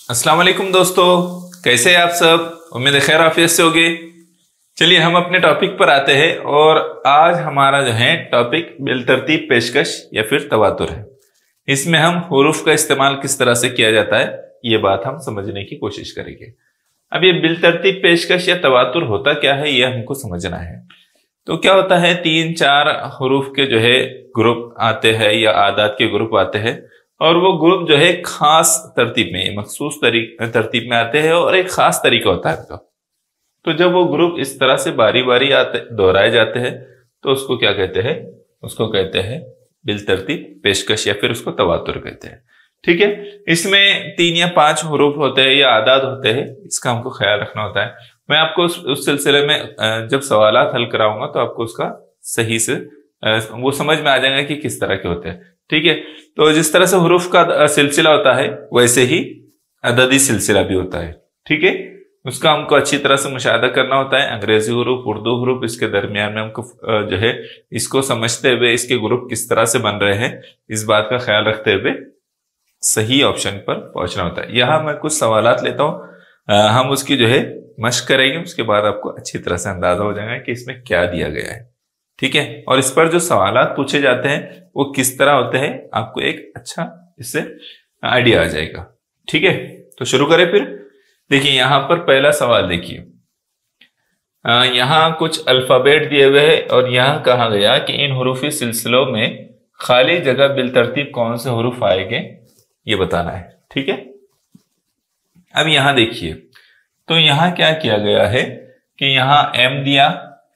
अस्सलाम वालेकुम दोस्तों, कैसे हैं आप सब। उम्मीद है खैर आफियत से होगे। चलिए हम अपने टॉपिक पर आते हैं और आज हमारा जो है टॉपिक बिलतरतीब पेशकश या फिर तवातुर है। इसमें हम हुरूफ का इस्तेमाल किस तरह से किया जाता है ये बात हम समझने की कोशिश करेंगे। अब ये बिलतरतीब पेशकश या तवातुर होता क्या है ये हमको समझना है। तो क्या होता है, तीन चार हुरूफ के जो है ग्रुप आते हैं या आदात के ग्रुप आते हैं और वो ग्रुप जो है खास तरतीब में मखसूस तरतीब में आते हैं और एक खास तरीका होता है उनका। तो जब वो ग्रुप इस तरह से बारी बारी आते दोहराए जाते हैं तो उसको क्या कहते हैं, उसको कहते हैं बिलतरतीब पेशकश या फिर उसको तवातुर कहते हैं। ठीक है, इसमें तीन या पांच हुरूफ होते हैं या आदाद होते हैं, इसका हमको ख्याल रखना होता है। मैं आपको उस सिलसिले में जब सवालात हल कराऊंगा तो आपको उसका सही से वो समझ में आ जाएगा कि किस तरह के होते हैं। ठीक है, तो जिस तरह से हुरूफ का सिलसिला होता है वैसे ही अददी सिलसिला भी होता है। ठीक है, उसका हमको अच्छी तरह से मुशाहिदा करना होता है। अंग्रेजी हुरूफ, उर्दू हुरूफ, इसके दरमियान में हमको जो है इसको समझते हुए इसके ग्रुप किस तरह से बन रहे हैं इस बात का ख्याल रखते हुए सही ऑप्शन पर पहुंचना होता है। यहां मैं कुछ सवालात लेता हूं, हम उसकी जो है मश्क करेंगे, उसके बाद आपको अच्छी तरह से अंदाजा हो जाएगा कि इसमें क्या दिया गया है। ठीक है, और इस पर जो सवालात पूछे जाते हैं वो किस तरह होते हैं आपको एक अच्छा इससे आइडिया आ जाएगा। ठीक है, तो शुरू करें फिर। देखिए यहां पर पहला सवाल देखिए, यहां कुछ अल्फाबेट दिए हुए हैं और यहां कहा गया कि इन हुरूफी सिलसिलों में खाली जगह बिलतरतीब कौन से हुरूफ आएंगे ये बताना है। ठीक है, अब यहां देखिए, तो यहां क्या किया गया है कि यहां एम दिया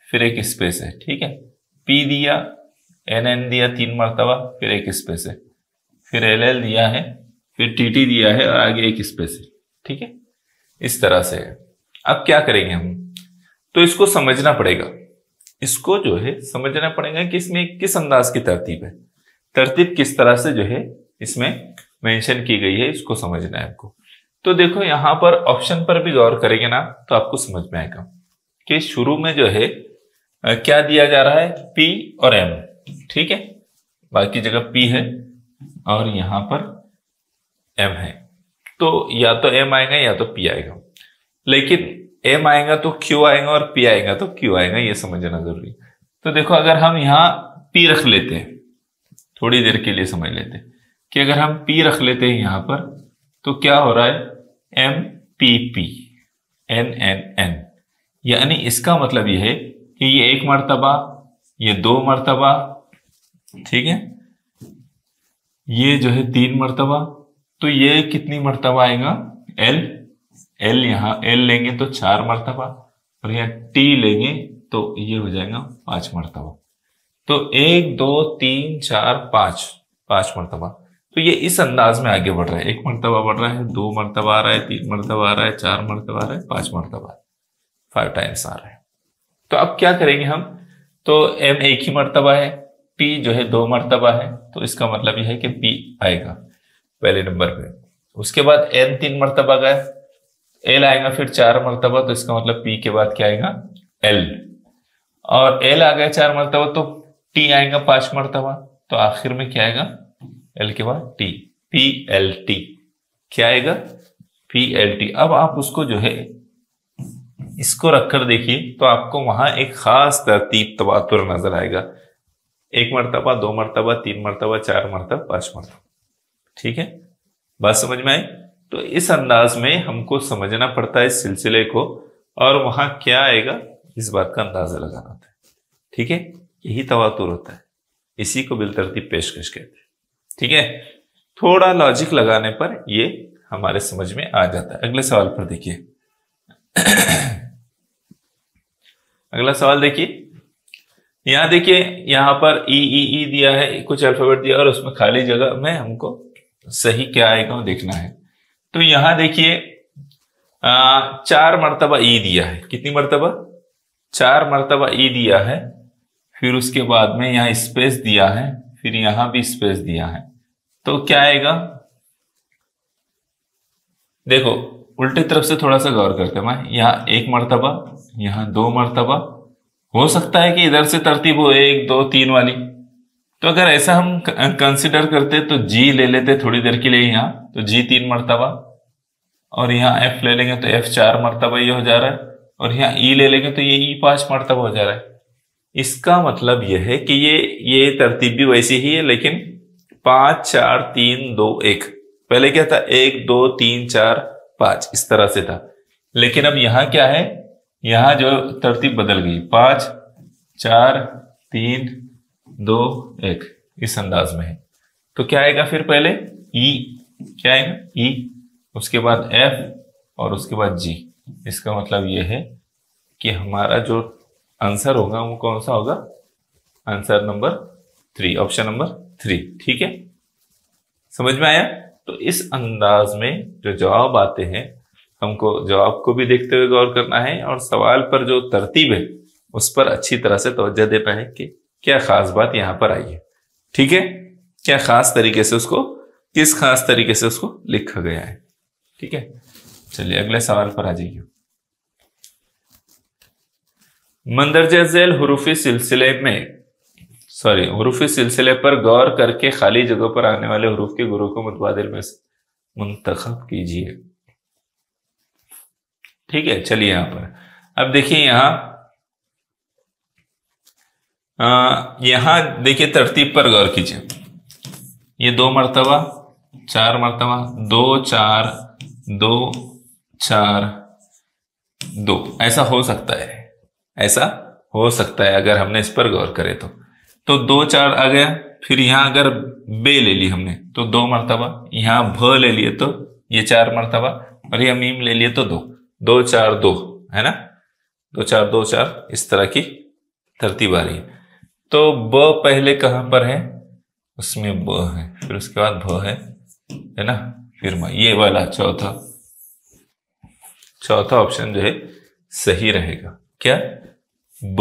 फिर एक स्पेस है। ठीक है, पी दिया, एन दिया 3 मरतबा फिर एक स्पेस है, फिर एल दिया है, फिर टी दिया है और आगे एक स्पेस है। ठीक है, इस तरह से है। अब क्या करेंगे हम, तो इसको समझना पड़ेगा, इसको जो है समझना पड़ेगा कि इसमें किस अंदाज की तरतीब है, तरतीब किस तरह से जो है इसमें मेंशन की गई है, इसको समझना है आपको। तो देखो यहां पर ऑप्शन पर भी गौर करेंगे ना तो आपको समझ में आएगा कि शुरू में जो है क्या दिया जा रहा है, पी और एम। ठीक है, बाकी जगह पी है और यहां पर एम है, तो या तो एम आएगा या तो पी आएगा, लेकिन एम आएगा तो क्यू आएगा और पी आएगा तो क्यू आएगा, ये समझना जरूरी। तो देखो अगर हम यहां पी रख लेते हैं, थोड़ी देर के लिए समझ लेते हैं कि अगर हम पी रख लेते हैं यहां पर तो क्या हो रहा है, M P P N N N, यानी इसका मतलब यह है कि ये 1 मरतबा, ये 2 मरतबा, ठीक है, ये जो है 3 मरतबा, तो ये कितनी मरतबा आएगा, एल एल यहां एल लेंगे तो 4 मरतबा और यहाँ टी लेंगे तो ये हो जाएगा 5 मरतबा। तो 1 2 3 4 5 मरतबा। तो ये इस अंदाज में आगे बढ़ रहा है, 1 मरतबा बढ़ रहा है, 2 मरतबा आ रहा है, 3 मरतबा आ रहा है, 4 मरतबा आ रहा है, 5 मरतबा, 5 टाइम्स आ रहा है। तो अब क्या करेंगे हम, तो एम 1 ही मरतबा है, पी जो है 2 मरतबा है, तो इसका मतलब यह है कि पी आएगा पहले नंबर पे। उसके बाद एन 3 मरतबा गया, एल आएगा फिर 4 मरतबा, तो इसका मतलब पी के बाद क्या आएगा, एल, और एल आ गया 4 मरतबा तो टी आएगा 5 मरतबा, तो आखिर में क्या आएगा, एल के बाद टी, पी एल टी, क्या आएगा, पी एल टी। अब आप उसको जो है इसको रखकर देखिए तो आपको वहां एक खास तरतीब तवातुर नजर आएगा, 1 मरतबा, 2 मरतबा, 3 मरतबा, 4 मरतबा, 5 मरतबा। ठीक है, बात समझ में आई। तो इस अंदाज में हमको समझना पड़ता है इस सिलसिले को और वहां क्या आएगा इस बात का अंदाजा लगाना होता है। ठीक है, यही तवातुर होता है, इसी को बिलतरतीब पेशकश कहते हैं। ठीक है, थोड़ा लॉजिक लगाने पर ये हमारे समझ में आ जाता है। अगले सवाल पर देखिए अगला सवाल देखिए, यहां देखिए, यहां पर ई दिया है, कुछ अल्फाबेट दिया और उसमें खाली जगह में हमको सही क्या आएगा वो देखना है। तो यहां देखिए 4 मरतबा ई दिया है, कितनी मरतबा, 4 मरतबा ई दिया है, फिर उसके बाद में यहां स्पेस दिया है, फिर यहां भी स्पेस दिया है, तो क्या आएगा, देखो उल्टी तरफ से थोड़ा सा गौर करते हैं। यहाँ 1 मरतबा, यहाँ 2 मरतबा, हो सकता है कि इधर से तरतीब हो 1 2 3 वाली, तो अगर ऐसा हम कंसिडर करते तो जी ले लेते थोड़ी देर के लिए यहाँ, तो जी 3 मरतबा, और यहाँ एफ ले लेंगे तो एफ 4 मरतबा ये हो जा रहा है, और यहाँ ई ले लेंगे तो ये ई 5 मरतबा हो जा रहा है। इसका मतलब यह है कि ये तरतीब भी वैसी ही है, लेकिन 5 4 3 2 1। पहले क्या था, 1 2 3 4 5 इस तरह से था, लेकिन अब यहां क्या है, यहां जो तरतीब बदल गई, 5 4 3 2 1 इस अंदाज में है। तो क्या आएगा फिर, पहले ई, क्या आएगा ई, उसके बाद एफ और उसके बाद जी। इसका मतलब यह है कि हमारा जो आंसर होगा वो कौन सा होगा, आंसर नंबर 3, ऑप्शन नंबर 3। ठीक है, समझ में आया। तो इस अंदाज में जो जवाब आते हैं, हमको जवाब को भी देखते हुए गौर करना है, और सवाल पर जो तरतीब है उस पर अच्छी तरह से तवज्जो देना है कि क्या खास बात यहां पर आई है। ठीक है, क्या खास तरीके से उसको, किस खास तरीके से उसको लिखा गया है। ठीक है, चलिए अगले सवाल पर आ जाइए। मंदरजा झैल हुरूफी सिलसिले पर गौर करके खाली जगहों पर आने वाले हुरूफ के गुरू को मुतबादिल में मुंतखब कीजिए। ठीक है, चलिए यहां पर अब देखिए, यहां देखिए तरतीब पर गौर कीजिए। ये 2 मरतबा 4 मरतबा 2 4 2 4 2 ऐसा हो सकता है, ऐसा हो सकता है अगर हमने इस पर गौर करें तो 2 4 आ गया। फिर यहां अगर बे ले ली हमने तो 2 मरतबा, यहां भ ले लिए तो ये 4 मरतबा, और यह मीम ले लिए तो 2 2 4 2 है ना, 2 4 2 4 इस तरह की तरतीब आ रही है। तो ब पहले कहां पर है, उसमें ब है, फिर उसके बाद भ है ना, फिर म, ये वाला चौथा ऑप्शन जो है सही रहेगा। क्या, ब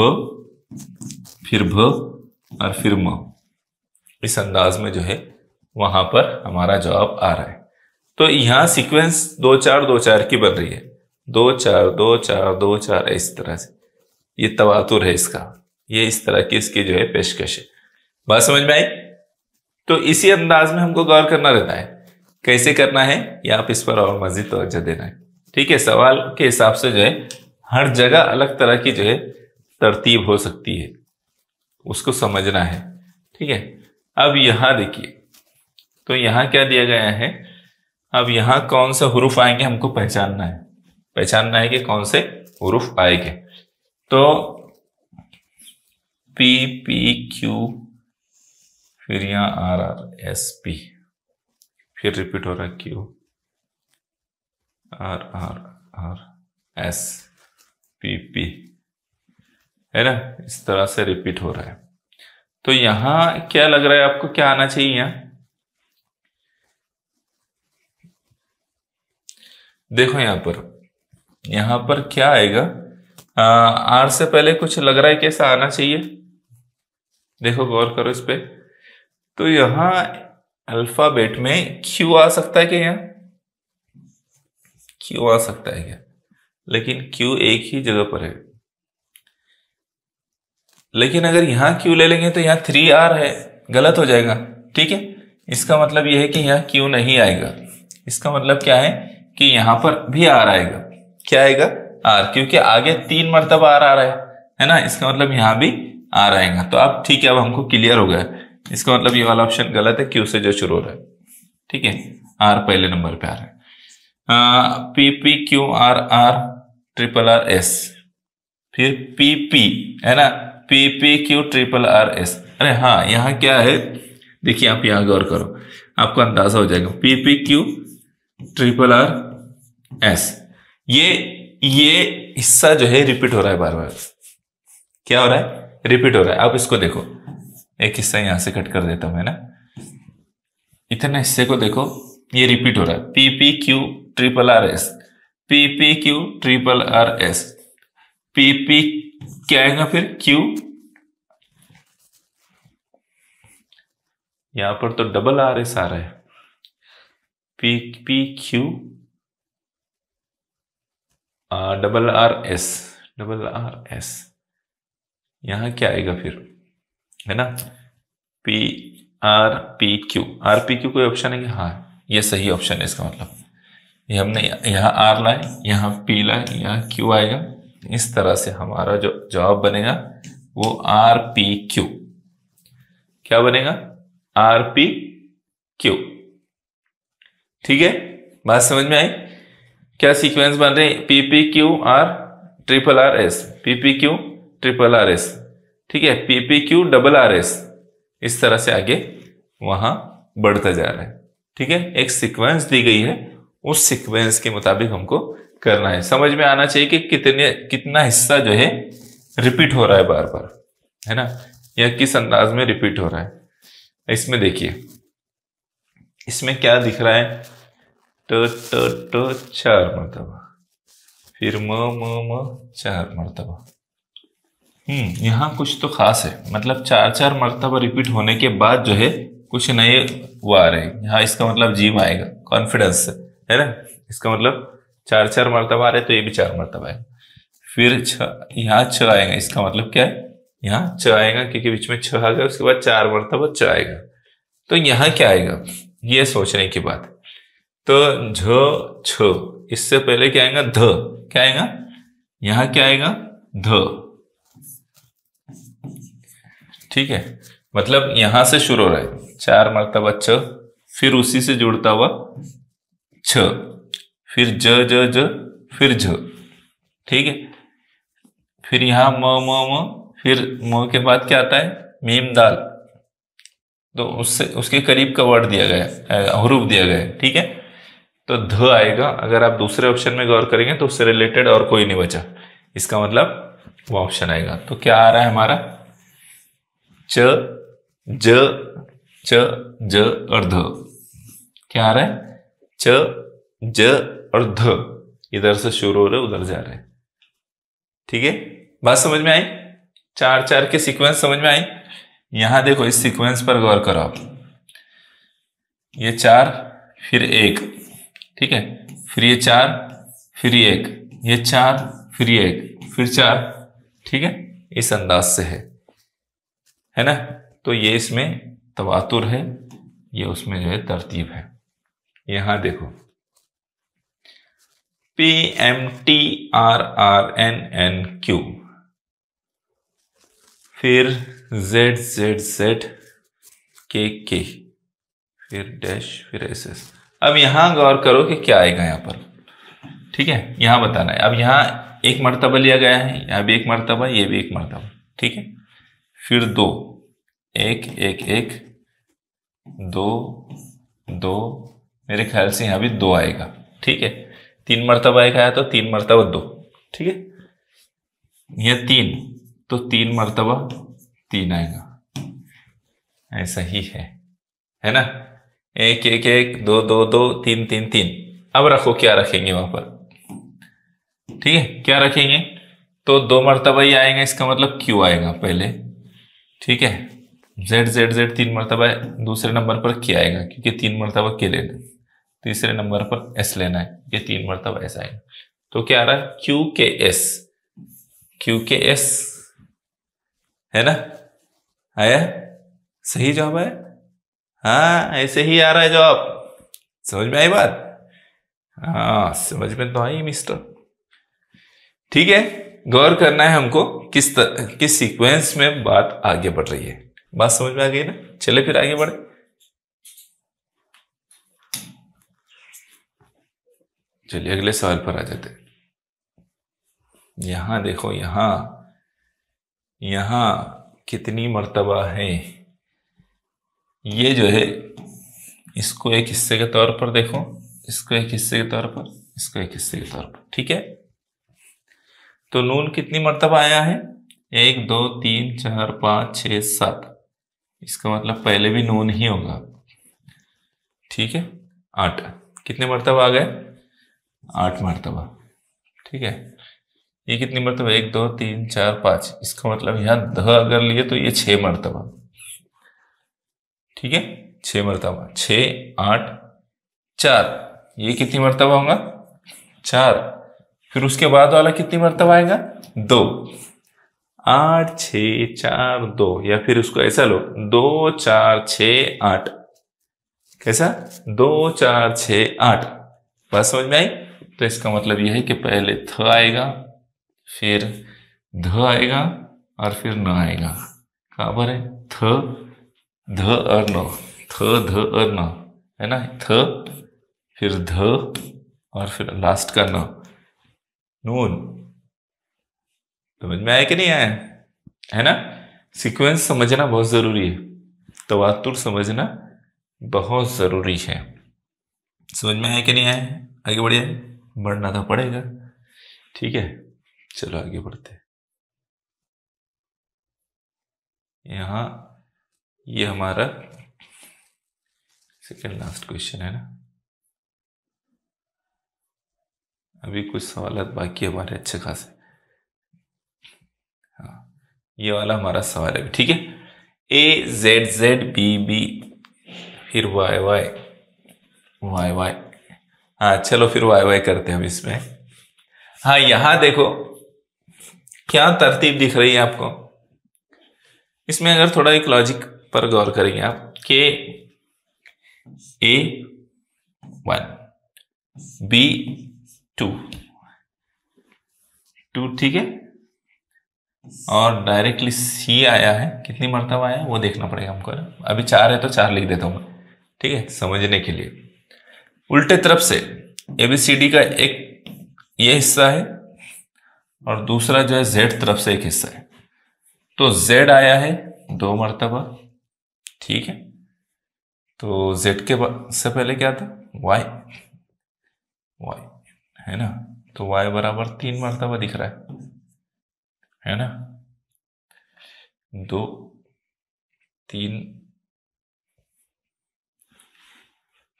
फिर भ और फिर म, इस अंदाज में जो है वहां पर हमारा जवाब आ रहा है। तो यहां सीक्वेंस 2 4 2 4 की बन रही है, 2 4 2 4 2 4 इस तरह से, ये तवातुर है इसका, ये इस तरह की इसकी जो है पेशकश है। बात समझ में आई। तो इसी अंदाज में हमको गौर करना रहता है, कैसे करना है या आप इस पर और मजीद तवज्जो देना है। ठीक है, सवाल के हिसाब से जो है हर जगह अलग तरह की जो है तरतीब हो सकती है, उसको समझना है। ठीक है, अब यहां देखिए, तो यहां क्या दिया गया है, अब यहां कौन से हुरूफ आएंगे हमको पहचानना है कि कौन से हुरूफ आएंगे। तो पी पी क्यू, फिर यहां आर आर एस पी, फिर रिपीट हो रहा है Q R R R S P P, है ना, इस तरह से रिपीट हो रहा है। तो यहां क्या लग रहा है आपको, क्या आना चाहिए यहां, देखो यहां पर क्या आएगा, आर से पहले कुछ लग रहा है कैसा आना चाहिए, देखो गौर करो इस पे। तो यहां अल्फाबेट में क्यू आ सकता है क्या, यहां क्यू आ सकता है क्या, लेकिन क्यू एक ही जगह पर है। लेकिन अगर यहां क्यू ले लेंगे तो यहां 3R है, गलत हो जाएगा। ठीक है, इसका मतलब यह है कि यहां क्यू नहीं आएगा। इसका मतलब क्या है कि यहां पर भी आर आएगा। क्या आएगा, आर, क्योंकि आगे 3 मरतबा आर आ रहा है ना, इसका मतलब यहां भी आर आएगा। तो अब ठीक है, अब हमको क्लियर हो गया, इसका मतलब ये वाला ऑप्शन गलत है, क्यू से जो शुरू हो रहा है। ठीक है, आर पहले नंबर पे आ रहा है। P P Q R R triple R S, फिर पी पी, है ना, P P Q triple R S. अरे हाँ, यहाँ क्या है देखिए, आप यहाँ गौर करो, आपको अंदाजा हो जाएगा। P P Q triple R S, ये हिस्सा जो है रिपीट हो रहा है बार बार। क्या हो रहा है, रिपीट हो रहा है। आप इसको देखो, एक हिस्सा यहां से कट कर देता हूं, है ना, इतने हिस्से को देखो, ये रिपीट हो रहा है। P P Q triple R S, P P Q triple R S, P P क्या आएगा फिर, क्यू, यहां पर तो डबल आर एस आ रहा है, P P Q double R S, यहां क्या आएगा फिर, है ना, P R P Q, R P Q कोई ऑप्शन है कि, हाँ ये सही ऑप्शन है। इसका मतलब ये हमने यहाँ आर लाए, यहाँ पी लाए, यहाँ क्यू आएगा। इस तरह से हमारा जो जवाब बनेगा वो आर पी क्यू। क्या बनेगा? R P Q. ठीक है, बात समझ में आई? क्या सीक्वेंस बन रहे हैं? P P Q R triple R S, P P Q triple R S. ठीक है, P P Q double R S. इस तरह से आगे वहां बढ़ता जा रहा है। ठीक है, एक सीक्वेंस दी गई है, उस सीक्वेंस के मुताबिक हमको करना है। समझ में आना चाहिए कि कितना हिस्सा जो है रिपीट हो रहा है बार बार, है ना, या किस अंदाज में रिपीट हो रहा है। इसमें देखिए, इसमें क्या दिख रहा है? ट ट ट 4 मरतबा, फिर म 4 मरतबा। यहाँ कुछ तो खास है, मतलब 4 मरतबा रिपीट होने के बाद जो है कुछ नए वो आ रहे हैं। यहाँ इसका मतलब जीव आएगा, कॉन्फिडेंस है ना। इसका मतलब 4 मरतबा आ रहे तो ये भी 4 मरतबा आएगा। फिर यहाँ 6 आएगा, इसका मतलब क्या है? यहाँ 6 आएगा क्योंकि बीच में 6 आ गया, उसके बाद 4 मरतबा 6 आएगा। तो यहाँ क्या आएगा ये सोचने की बात। तो झ छ, इससे पहले क्या आएगा? ध। क्या आएगा? यहाँ क्या आएगा? ध। ठीक है, मतलब यहां से शुरू हो रहा है 4 मरतबा छ, फिर उसी से जुड़ता हुआ छ, फिर ज ज ज, फिर झ। ठीक है, फिर यहां म, फिर म के बाद क्या आता है? मीम दाल। तो उससे उसके करीब का वर्ड दिया गया है, हरूफ दिया गया है। ठीक है, तो ध आएगा। अगर आप दूसरे ऑप्शन में गौर करेंगे तो उससे रिलेटेड और कोई नहीं बचा, इसका मतलब वो ऑप्शन आएगा। तो क्या आ रहा है हमारा? च ज च ज और ध। क्या आ रहा है? च ज और ध, इधर से शुरू हो रहे उधर जा रहे। ठीक है, बात समझ में आई? 4 के सीक्वेंस समझ में आई? यहां देखो, इस सीक्वेंस पर गौर करो आप। ये 4 फिर 1, ठीक है, फिर ये 4 फिर ये 1, ये 4 फिर ये 1 फिर 4। ठीक है, इस अंदाज से है ना। तो ये इसमें तवातुर है, ये उसमें जो है तरतीब है। यहां देखो, P M T R R N N Q, फिर Z Z Z K K, फिर डैश, फिर एस एस। अब यहां गौर करो कि क्या आएगा यहां पर। ठीक है, यहां बताना है। अब यहां 1 मरतबा लिया गया है, यहां भी 1 मरतबा, ये भी 1 मरतबा। ठीक है, फिर 2, 1 1 1 2 2, मेरे ख्याल से यहां भी 2 आएगा। ठीक है, 3 मरतबा 1 आया तो 3 मरतबा 2। ठीक है, यह 3 तो 3 मरतबा 3 आएगा। ऐसा ही है ना। 1 1 1 2 2 2 3 3 3। अब रखो, क्या रखेंगे वहां पर? ठीक है, क्या रखेंगे? तो 2 मरतबा ही आएगा, इसका मतलब क्यू आएगा पहले। ठीक है, जेड जेड जेड 3 मरतबा दूसरे नंबर पर क्या आएगा, क्योंकि 3 मरतबा के लेना। तीसरे नंबर पर एस लेना है, ये 3 मरतबा एस आएगा। तो क्या आ रहा है? क्यू के एस, क्यू के एस, है ना। आया? सही जवाब है। हाँ, ऐसे ही आ रहा है जवाब। समझ में आई बात? हाँ, समझ में तो आई मिस्टर। ठीक है, गौर करना है हमको किस सीक्वेंस में बात आगे बढ़ रही है। बात समझ में आ गई ना? चले फिर आगे बढ़े। चलिए अगले सवाल पर आ जाते हैं। यहां देखो, यहां कितनी मर्तबा है? ये जो है, इसको एक हिस्से के तौर पर देखो, इसको एक हिस्से के तौर पर, इसको एक हिस्से के तौर पर। ठीक है, तो नून कितनी मर्तबा आया है? 1 2 3 4 5 6 7। इसका मतलब पहले भी नून ही होगा। ठीक है, 8 कितने मर्तबा आ गए? 8 मर्तबा। ठीक है, ये कितनी मर्तबा? 1 2 3 4 5। इसका मतलब यहां ध अगर लिए तो ये 6 मर्तबा। ठीक है, 6 मर्तबा, 6 8 4, ये कितनी मर्तबा होगा? 4। फिर उसके बाद वाला कितनी मर्तबा आएगा? 2। 8 6 4 2, या फिर उसको ऐसा लो, 2 4 6 8। कैसा? 2 4 6 8। बात समझ में आई? तो इसका मतलब यह है कि पहले थ आएगा, फिर ध आएगा और फिर न आएगा। कहाँ पर है? थ, ध और न, थ ध और न, है ना? थ फिर ध और फिर लास्ट का न, नून। समझ में आया कि नहीं आया? है ना? सीक्वेंस समझना बहुत जरूरी है, तवातुर समझना बहुत जरूरी है। समझ में आया कि नहीं आया? आगे बढ़िए, बढ़ना तो पड़ेगा। ठीक है, चलो आगे बढ़ते हैं। यहाँ ये हमारा सेकेंड लास्ट क्वेश्चन है ना, अभी कुछ सवाल बाकी है हमारे अच्छे खासे। हाँ, ये वाला हमारा सवाल है, ठीक है। ए जेड जेड बी बी फिर वाई वाई वाई वाई। हाँ चलो फिर वाई वाई करते हैं हम इसमें। हाँ यहां देखो क्या तरतीब दिख रही है आपको। इसमें अगर थोड़ा एक लॉजिक पर गौर करेंगे आप कि A1 B2 ठीक है, और डायरेक्टली C आया है, कितनी मर्तबा आया वो देखना पड़ेगा हमको। अभी 4 है तो 4 लिख देता हूं मैं, ठीक है, समझने के लिए। उल्टे तरफ से ABCD का एक ये हिस्सा है और दूसरा जो है Z तरफ से एक हिस्सा है। तो Z आया है 2 मर्तबा, ठीक है। तो Z के से पहले क्या था? Y, है ना? तो Y बराबर 3 मर्तबा दिख रहा है ना? 2 3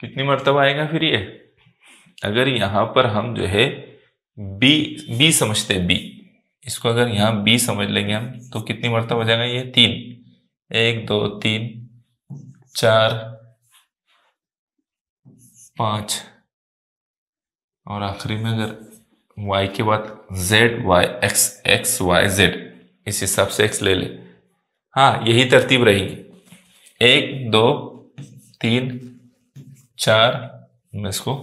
कितनी मर्तबा आएगा फिर ये? अगर यहां पर हम जो है B समझते हैं, B, इसको अगर यहां B समझ लेंगे हम तो कितनी मर्तबा हो जाएगा ये? 3, 1 2 3 4 5, और आखिरी में अगर y के बाद z y x y z, इस हिसाब से x ले ले। हाँ यही तरतीब रहेगी, 1 2 3 4। मैं इसको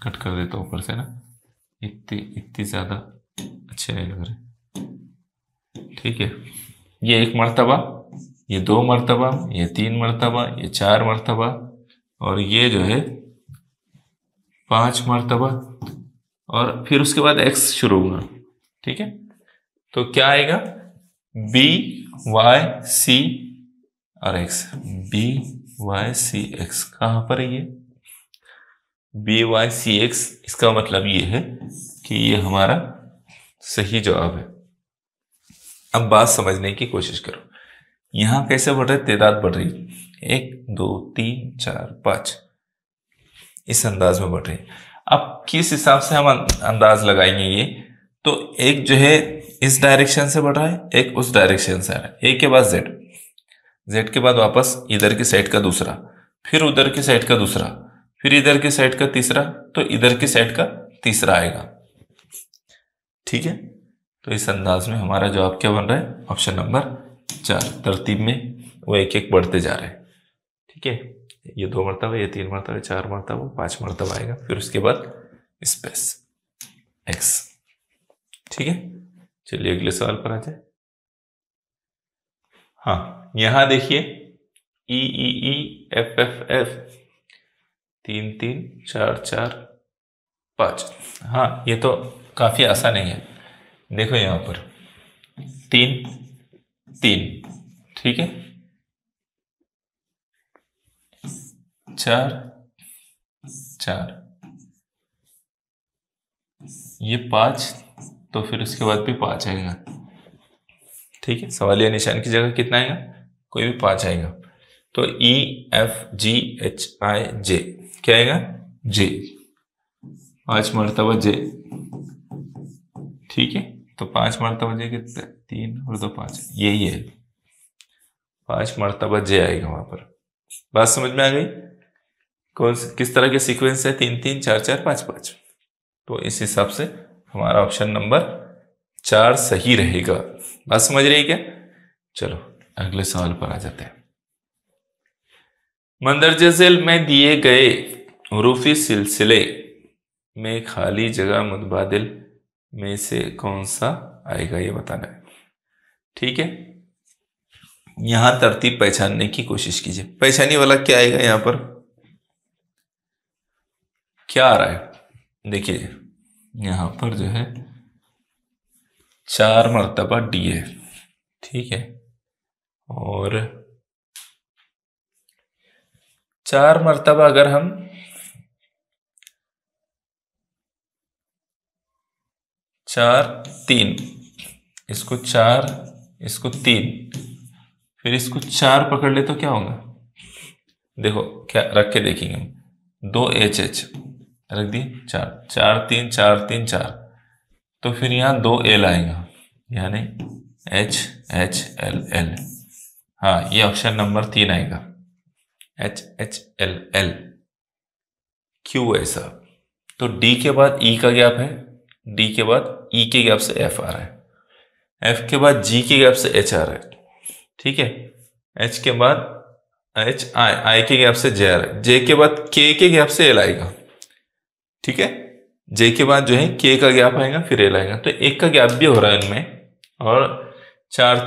कट कर देता हूं ऊपर से ना, इतनी ज्यादा अच्छे नहीं लग रहे, ठीक है। ये 1 मर्तबा, ये 2 मर्तबा, ये 3 मर्तबा, ये 4 मर्तबा, और ये जो है 5 मर्तबा, और फिर उसके बाद x शुरू होगा, ठीक है। तो क्या आएगा? B Y C और x, B Y C x कहां पर है ये? B Y C x, इसका मतलब ये है कि ये हमारा सही जवाब है। अब बात समझने की कोशिश करो, यहां कैसे बढ़ रहे? तादाद बढ़ रही, 1 2 3 4 5, इस अंदाज में बढ़ रही है। अब किस हिसाब से हम अंदाज लगाएंगे ये? तो एक जो है इस डायरेक्शन से बढ़ रहा है, एक उस डायरेक्शन से आ रहा है। एक के बाद Z के बाद वापस इधर की साइड का दूसरा, फिर उधर की साइड का दूसरा, फिर इधर की साइड का तीसरा, तो इधर की साइड का तीसरा आएगा, ठीक है। तो इस अंदाज में हमारा जवाब क्या बन रहा है? Option number 4। तरतीब में वो एक एक बढ़ते जा रहे हैं, ठीक है। ये 2 मरतबा, ये 3 मरतबा, 4 मरतबा, 5 मरतबा आएगा, फिर उसके बाद स्पेस x, ठीक है। चलिए अगले सवाल पर आ जाए। हाँ यहां देखिए E E E F F F 3 3 4 4 5। हाँ ये तो काफी आसान है। देखो यहां पर 3 3, ठीक है, 4 4, ये 5, तो फिर उसके बाद भी 5 आएगा, ठीक है। सवालिया निशान की जगह कितना आएगा? कोई भी 5 आएगा। तो E F G H I J क्या आएगा? J, 5 मरतबा J, ठीक है। तो 5 मरतबा J कितना? 3 और 2 5, यही है, 5 मरतबा J आएगा वहां पर। बात समझ में आ गई? कौन किस तरह के सीक्वेंस है? 3 3 4 4 5 5। तो इस हिसाब से हमारा ऑप्शन नंबर 4 सही रहेगा। बात समझ रही है क्या? चलो अगले सवाल पर आ जाते हैं। मंदरजे झेल में दिए गए हुरूफी सिलसिले में खाली जगह मुतबादिल में से कौन सा आएगा, ये बताना है। ठीक है, यहां तरतीब पहचानने की कोशिश कीजिए। पहचानी वाला क्या आएगा, यहां पर क्या आ रहा है, देखिए यहां पर जो है 4 मर्तबा डी है। ठीक है, और 4 मर्तबा अगर हम 4 3, इसको 4, इसको 3, फिर इसको 4 पकड़ ले तो क्या होगा, देखो क्या रख के देखेंगे हम, 2 एच एच रख दी, 4 4 3 4 3 4, तो फिर यहाँ 2 एल आएगा, यानी एच एच एल एल। हाँ, ये ऑप्शन नंबर 3 आएगा, एच एच एल एल। क्यों ऐसा, तो डी के बाद ई का गैप है, डी के बाद ई के गैप से एफ आ रहा है, एफ के बाद जी के गैप से एच आ रहा है। ठीक है, एच के बाद एच आई, आई के गैप से जे आ रहा है, जे के बाद के गैप से एल आएगा। ठीक है, जे के बाद जो है के का गैप आएगा, फिर एल आएगा, तो एक का गैप भी हो रहा है इनमें। और 4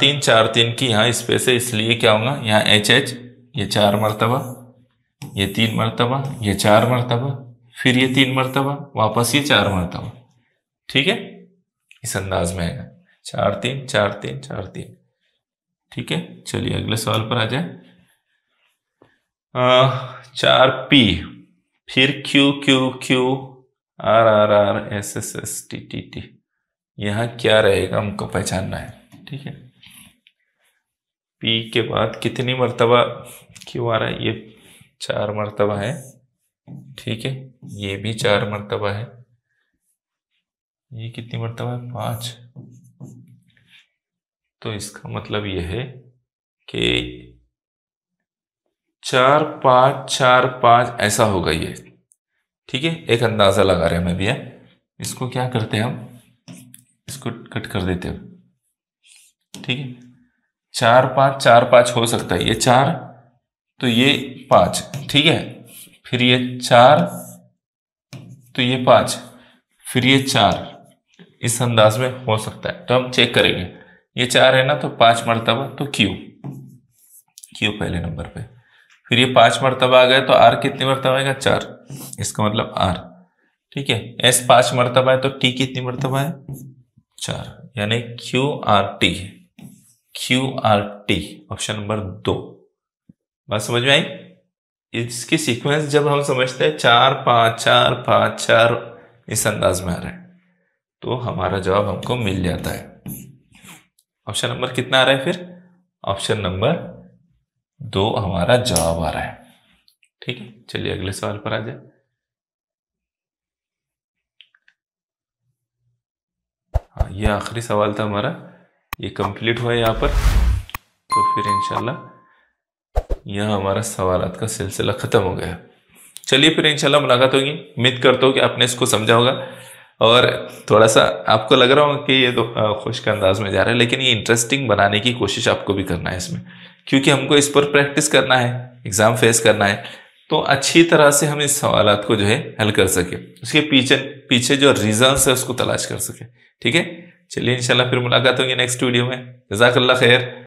3 की यहाँ स्पेस है, इसलिए क्या होगा, यहाँ एच एच, ये 4 मरतबा, ये 3 मरतबा, ये 4 मरतबा, फिर ये 3 मरतबा, वापस ये 4 मरतबा। ठीक है, इस अंदाज में आएगा 4 3 4 3 4 3। ठीक है, चलिए अगले सवाल पर आ जाए। 4 पी, फिर Q Q Q, R R R, S S S T T T, यहां क्या रहेगा हमको पहचानना है। ठीक है, पी के बाद कितनी मर्तबा क्यू आ रहा है, ये 4 मर्तबा है। ठीक है, ये भी 4 मर्तबा है, ये कितनी मर्तबा है, 5। तो इसका मतलब यह है कि 4 5 4 5 ऐसा होगा ये। ठीक है, एक अंदाजा लगा रहे हैं मैं भी है, इसको क्या करते हैं हम, इसको कट कर देते हैं। ठीक है, 4 5 4 5 हो सकता है, ये 4 तो ये 5। ठीक है, फिर ये 4 तो ये 5, फिर ये 4, इस अंदाज में हो सकता है। तो हम चेक करेंगे, ये 4 है ना, तो 5 मरतबा, तो क्यू, क्यू पहले नंबर पे, फिर ये 5 मरतबा आ गए, तो आर कितनी मरतबा आएगा, 4, इसका मतलब आर। ठीक है, एस 5 मरतबा है, तो टी कितनी मरतबा है, 4, यानी Q R T, Q R T, option number 2। बात समझ में आई। इसकी सीक्वेंस जब हम समझते हैं 4 5 4 5 4 इस अंदाज में आ रहा है, तो हमारा जवाब हमको मिल जाता है। ऑप्शन नंबर कितना आ रहा है फिर, ऑप्शन नंबर 2 हमारा जवाब आ रहा है। ठीक है, चलिए अगले सवाल पर आ जाए। हाँ, ये आखिरी सवाल था हमारा, ये कंप्लीट हुआ यहाँ पर, तो फिर इंशाल्लाह यह हमारा सवालात का सिलसिला खत्म हो गया। चलिए फिर इंशाल्लाह मुलाकात होगी। उम्मीद करता हूँ कि आपने इसको समझा होगा, और थोड़ा सा आपको लग रहा होगा कि ये तो खुश्क अंदाज में जा रहा है, लेकिन ये इंटरेस्टिंग बनाने की कोशिश आपको भी करना है इसमें, क्योंकि हमको इस पर प्रैक्टिस करना है, एग्जाम फेस करना है, तो अच्छी तरह से हम इस सवालात को जो है हल कर सके, उसके पीछे जो रीजंस है उसको तलाश कर सके। ठीक है, चलिए इंशाल्लाह फिर मुलाकात होगी नेक्स्ट वीडियो में। जज़ाकल्लाह खैर।